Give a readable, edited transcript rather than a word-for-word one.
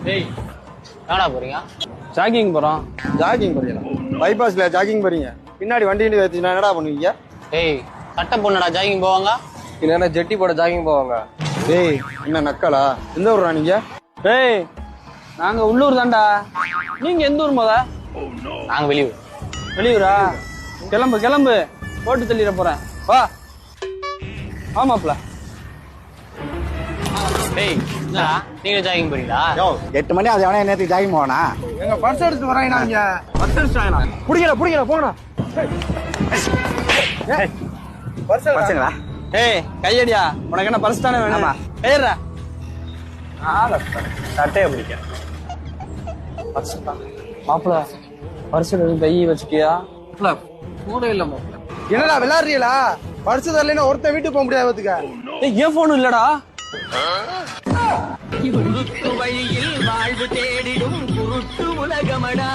டேய் என்னடா போறீங்க? ஜாகிங் போறோம். ஜாகிங் போறீங்களா? பைபாஸ்ல ஜாகிங் போறீங்க, பின்னாடி வண்டி வச்சுனா என்னடா பண்ணுவீங்க? டேய் கட்ட பொண்ணடா ஜாகிங் போவாங்க? இல்லைன்னா ஜெட்டி போட ஜாகிங் போவாங்க. டேய் என்ன நக்கலா? எந்த ஊர்ரா நீங்க? டேய் நாங்க உள்ளூர் தான்டா. நீங்க எந்த ஊர் முத? நாங்க வெளியூர். வெளியூரா? கிளம்பு கிளம்பு, போட்டு தள்ளிட போறேன். வா ஆமாப்ல. டேய் என்னடா நீங்க ஜாகிங் போறீங்களா? 8 மணி அது எவனே நேரத்துக்கு ஜாகிங் போவானா? எங்க பர்ஸ் எடுத்து வராங்கடா இங்க. பர்ஸ் எடுத்துறாங்கடா. புடிங்கடா போங்கடா. பசங்களா? ஏய் கையடியா, உனக்கு என்ன பர்ஸ் தானே வேணுமா? ஏறா சட்டையை பிடிக்க மாப்பிள, பர்ஸ் கை வச்சுக்கியா? கூட இல்ல மாப்ள. என்னடா விளையாடுறீங்களா? பர்ஸ் தரலைன்னா ஒருத்த வீட்டுக்கு போக முடியாது பாத்துக்க. ஏய் ஏன் போன் இல்லடா? வழியில் வாழ்வு தேடிடும் குருட்டு உலகமடா